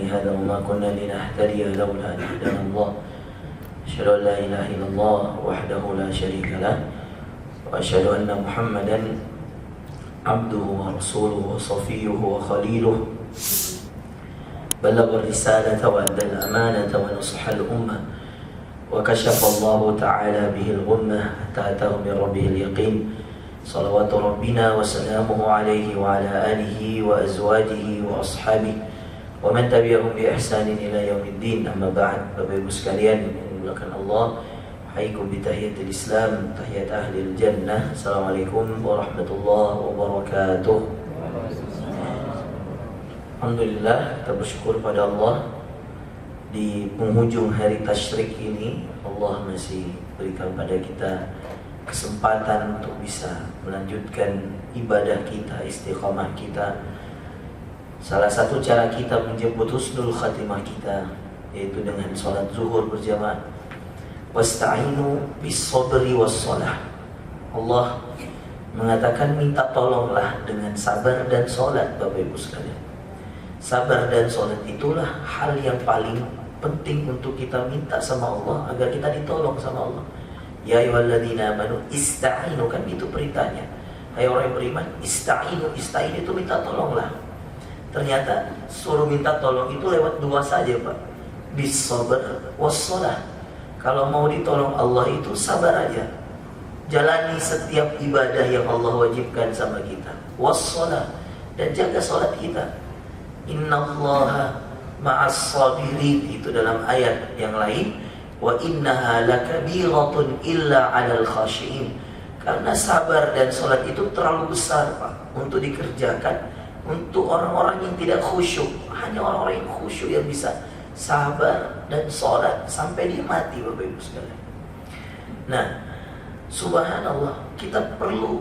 هذا وما كنا لنهتدي لولا أن هدانا الله أشهد أن لا إله إلا الله وحده لا شريك له وأشهد أن محمدا عبده ورسوله وصفيه وخليله بلغ الرسالة وأدى الأمانة ونصح الأمة وكشف الله تعالى به الغمة حتى أتاه من ربه اليقين صلوات ربنا وسلامه عليه وعلى آله وأزواجه وأصحابه ومن تبعهم بإحسان إلى يوم الدين. أما بعد, Bapak Ibu sekalian yang dimuliakan Allah, Haikum bitahiyatil Islam, tahiyat ahlil jannah. Assalamualaikum warahmatullahi wabarakatuh. Alhamdulillah, kita bersyukur pada Allah di penghujung hari tasyrik ini Allah masih berikan pada kita kesempatan untuk bisa melanjutkan ibadah kita, istiqamah kita. Salah satu cara kita menjemput husnul khatimah kita yaitu dengan sholat zuhur berjamaah. Wasta'inu bis sabri was shalah. Allah mengatakan minta tolonglah dengan sabar dan sholat. Bapak Ibu sekalian, sabar dan sholat itulah hal yang paling penting untuk kita minta sama Allah agar kita ditolong sama Allah. Ya ayyuhalladzina amanu ista'inu, kan itu perintahnya. Hai orang yang beriman, ista'inu, ista'in itu minta tolonglah. Ternyata suruh minta tolong itu lewat dua saja, Pak. Bis sabr was shalah. Kalau mau ditolong Allah itu sabar aja. Jalani setiap ibadah yang Allah wajibkan sama kita. Was shalah, dan jaga salat kita. Innallaha ma'as sabirin, itu dalam ayat yang lain. Wa innaha lakabiratun illa 'alal khashiin. Karena sabar dan salat itu terlalu besar, Pak, untuk dikerjakan untuk orang-orang yang tidak khusyuk. Hanya orang-orang yang khusyuk yang bisa sabar dan salat sampai dia mati, Bapak Ibu sekalian. Nah, subhanallah, kita perlu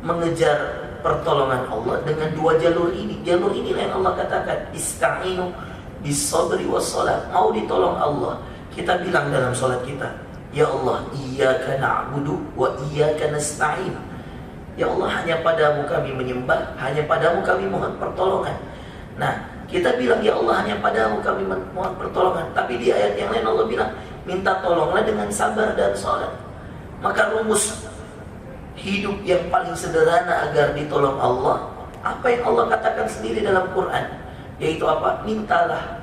mengejar pertolongan Allah dengan dua jalur ini. Jalur ini yang Allah katakan, ista'inu bis sabri was shalah. Mau ditolong Allah, kita bilang dalam sholat kita, ya Allah, iyyaka na'budu wa iyyaka nasta'in. Ya Allah, hanya padamu kami menyembah, hanya padamu kami mohon pertolongan. Nah, kita bilang ya Allah, hanya padamu kami mohon pertolongan. Tapi di ayat yang lain Allah bilang, minta tolonglah dengan sabar dan sholat. Maka rumus hidup yang paling sederhana agar ditolong Allah, apa yang Allah katakan sendiri dalam Quran, yaitu apa? Mintalah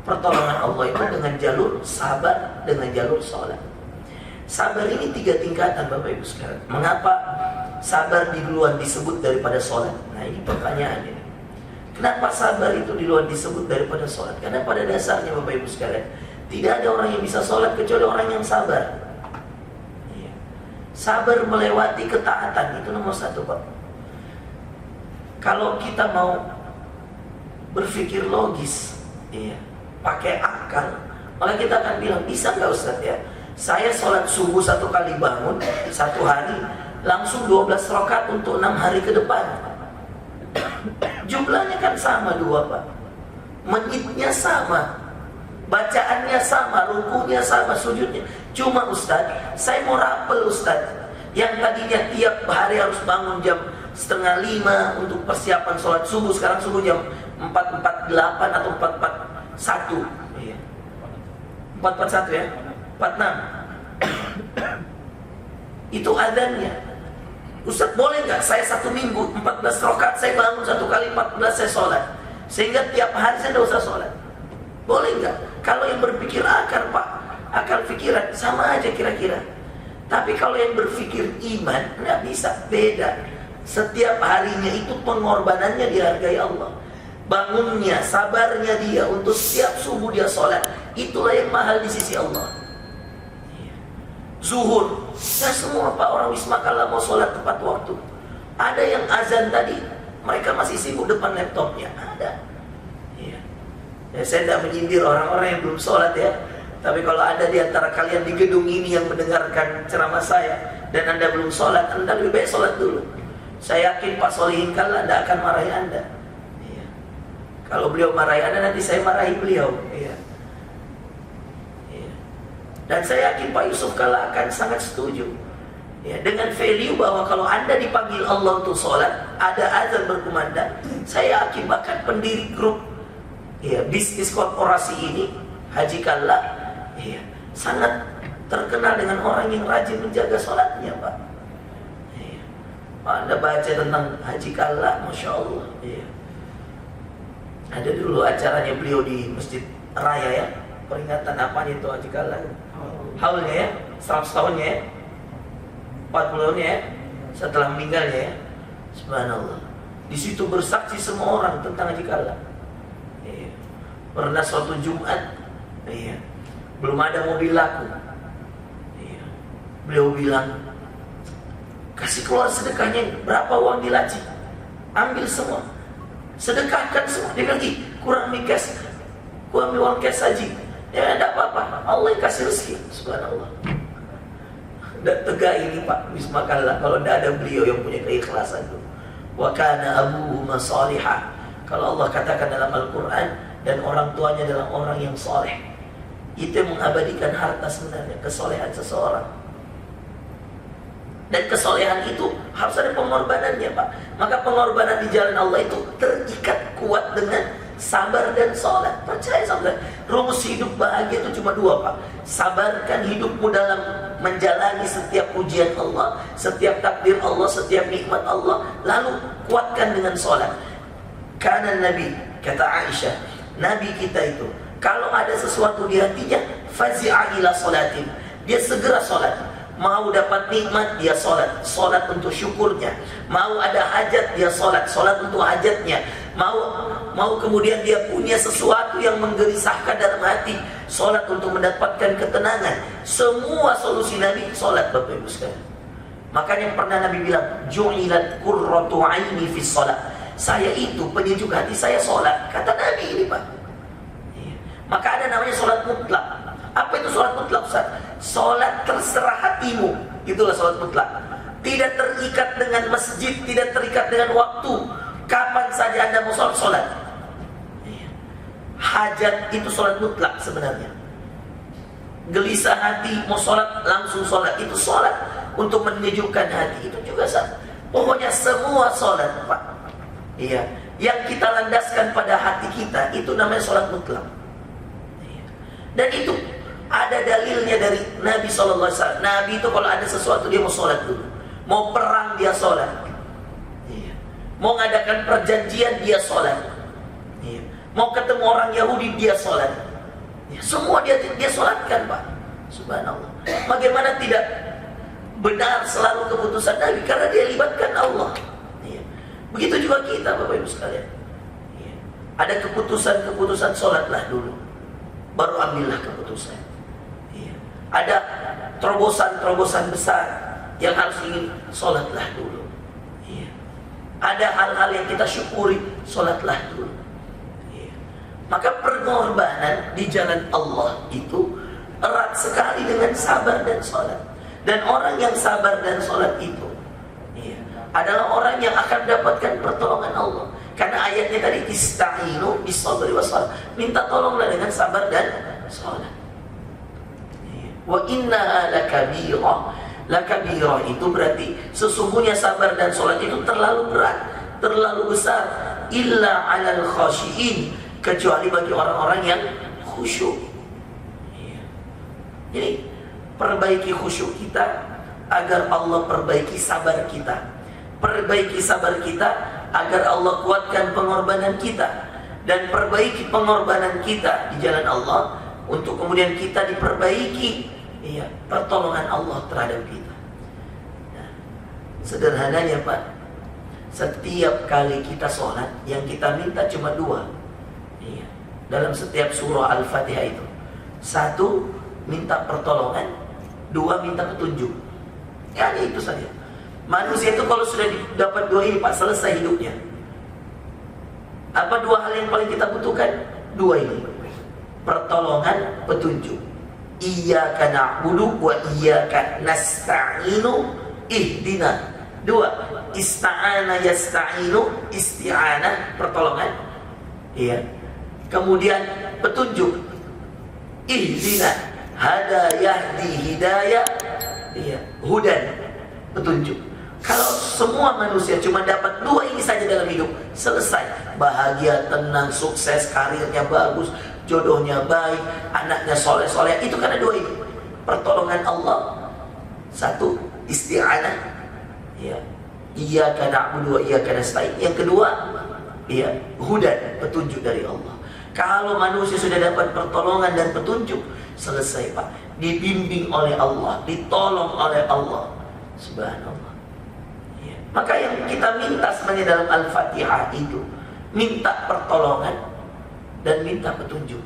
pertolongan Allah itu dengan jalur sabar, dengan jalur sholat. Sabar ini 3 tingkatan, Bapak Ibu sekalian. Mengapa sabar duluan disebut daripada sholat? Nah, ini pertanyaannya. Kenapa sabar itu duluan disebut daripada sholat? Karena pada dasarnya, Bapak Ibu sekalian, tidak ada orang yang bisa sholat kecuali orang yang sabar. Sabar melewati ketaatan, itu nomor 1, Pak. Kalau kita mau berpikir logis, pakai akal, maka kita akan bilang, bisa nggak Ustaz ya, saya sholat subuh 1 kali bangun 1 hari, langsung 12 rakaat untuk 6 hari ke depan. Jumlahnya kan sama 2, Pak. Menitnya sama, bacaannya sama, rukunya sama, sujudnya. Cuma Ustaz, saya mau rapel Ustaz, yang tadinya tiap hari harus bangun jam 4:30 untuk persiapan sholat subuh, sekarang subuh jam 4:48 atau 4:41. Iya. 4:41 ya? 46. Itu adzannya. Ustaz, boleh nggak saya 1 minggu 14 rakaat saya bangun 1 kali 14 saya sholat, sehingga tiap hari saya tidak usah sholat? Boleh nggak? Kalau yang berpikir akal, Pak, akal pikiran sama aja kira-kira. Tapi kalau yang berpikir iman, nggak bisa, beda. Setiap harinya itu pengorbanannya dihargai Allah. Bangunnya, sabarnya dia untuk setiap subuh dia sholat, itulah yang mahal di sisi Allah. Zuhur, ya semua Pak, orang Wisma Kala mau sholat tepat waktu. Ada yang azan tadi, mereka masih sibuk depan laptopnya, ada. Ya, saya tidak menyindir orang-orang yang belum sholat ya. Tapi kalau ada di antara kalian di gedung ini yang mendengarkan ceramah saya dan Anda belum sholat, Anda lebih baik sholat dulu. Saya yakin Pak Solihin Kala tidak akan marahi Anda. Kalau beliau marahi Anda, nanti saya marahi beliau. Dan saya yakin Pak Yusuf Kala akan sangat setuju. Ya, dengan value bahwa kalau Anda dipanggil Allah untuk sholat, ada azan berkumandang, saya yakin bahkan pendiri grup ya, bisnis korporasi ini, Haji Kalla, ya, sangat terkenal dengan orang yang rajin menjaga sholatnya, Pak. Ya. Anda baca tentang Haji Kalla, Masya Allah. Ya. Ada dulu acaranya beliau di Masjid Raya ya, peringatan apanya itu Haji Kalla? Haulnya ya, 100 tahunnya ya, 40 tahunnya ya, setelah meninggalnya ya. Subhanallah. Di situ bersaksi semua orang tentang Haji Kalla. Ya. Pernah suatu Jumat, ya, belum ada mobil laku. Ya. Beliau bilang, kasih keluar sedekahnya, berapa uang di laci, ambil semua, sedekahkan semua. Dia bilang, kurang nih cash, kurang uang cash haji. Ya tidak apa-apa, Allah yang kasih rezeki. Subhanallah. Dan tegak ini Pak Wisma Kalla, kalau tidak ada beliau yang punya keikhlasan itu. Wa kana abuhuma salihah. Kalau Allah katakan dalam Al-Quran, dan orang tuanya adalah orang yang soleh, itu yang mengabadikan harta sebenarnya, kesolehan seseorang. Dan kesolehan itu harus ada pengorbanannya Pak. Maka pengorbanan di jalan Allah itu terikat kuat dengan sabar dan sholat. Percaya sama saya, rumus hidup bahagia itu cuma dua Pak. Sabarkan hidupmu dalam menjalani setiap ujian Allah, setiap takdir Allah, setiap nikmat Allah. Lalu kuatkan dengan sholat. Karena Nabi, kata Aisyah, Nabi kita itu kalau ada sesuatu di hatinya, fazi'a ila sholatin, dia segera sholat. Mau dapat nikmat, dia sholat, sholat untuk syukurnya. Mau ada hajat, dia sholat, sholat untuk hajatnya. Mau kemudian dia punya sesuatu yang menggelisahkan dalam hati, sholat untuk mendapatkan ketenangan. Semua solusi Nabi sholat, Bapak Ibu sekalian. Makanya pernah Nabi bilang, ju'ilat qurratu aini fi sholat. Saya itu penyejuk hati saya sholat. Kata Nabi ini Pak. Maka ada namanya sholat mutlak. Apa itu sholat mutlak Ustaz? Sholat terserah hatimu. Itulah sholat mutlak. Tidak terikat dengan masjid, tidak terikat dengan waktu. Kapan saja Anda mau sholat, sholat. Hajat itu sholat mutlak sebenarnya. Gelisah hati, mau sholat, langsung sholat. Itu sholat untuk menyejukkan hati. Itu juga Ustaz. Pokoknya semua sholat Pak. Iya. Yang kita landaskan pada hati kita, itu namanya sholat mutlak. Dan itu ada dalilnya dari Nabi SAW. Nabi itu kalau ada sesuatu dia mau sholat dulu. Mau perang dia sholat. Mau ngadakan perjanjian dia sholat. Mau ketemu orang Yahudi dia sholat. Semua dia sholatkan Pak. Subhanallah. Bagaimana tidak benar selalu keputusan Nabi? Karena dia libatkan Allah. Begitu juga kita Bapak Ibu sekalian. Ada keputusan sholatlah dulu, baru ambillah keputusan. Ada terobosan besar yang harus ingin, sholatlah dulu. Ada hal-hal yang kita syukuri, sholatlah dulu. Maka pengorbanan di jalan Allah itu erat sekali dengan sabar dan sholat. Dan orang yang sabar dan sholat itu adalah orang yang akan mendapatkan pertolongan Allah. Karena ayatnya tadi, ista'inu bis-sabri was-shalah, minta tolonglah dengan sabar dan sholat. Wa innaha lakabirah. Lakabirah itu berarti sesungguhnya sabar dan sholat itu terlalu berat, terlalu besar. Illa 'alal khashiin, kecuali bagi orang-orang yang khusyuk. Jadi perbaiki khusyuk kita agar Allah perbaiki sabar kita. Perbaiki sabar kita agar Allah kuatkan pengorbanan kita. Dan perbaiki pengorbanan kita di jalan Allah untuk kemudian kita diperbaiki pertolongan Allah terhadap kita. Nah, sederhananya Pak, setiap kali kita sholat yang kita minta cuma dua. Dalam setiap surah Al-Fatihah itu, satu minta pertolongan, dua minta petunjuk. Hanya itu saja. Manusia itu kalau sudah dapat dua ini Pak, selesai hidupnya. Apa dua hal yang paling kita butuhkan? Dua ini, pertolongan, petunjuk. Iyyaka na'budu wa iyyaka nasta'inu ihdina. Dua, ista'ana yasta'inu, isti'anah, pertolongan. Kemudian petunjuk, ihdina, hada yahdi hidayah, hudan, petunjuk. Kalau semua manusia cuma dapat dua ini saja dalam hidup, selesai. Bahagia, tenang, sukses, karirnya bagus, jodohnya baik, anaknya soleh-soleh. Itu karena dua itu. Pertolongan Allah. Satu, isti'anah. Ya. Iyyaka na'budu wa iyyaka nasta'in. Yang kedua, ya, hudan, petunjuk dari Allah. Kalau manusia sudah dapat pertolongan dan petunjuk, selesai Pak. Dibimbing oleh Allah, ditolong oleh Allah. Subhanallah. Ya. Maka yang kita minta sebenarnya dalam Al-Fatihah itu, minta pertolongan dan minta petunjuk.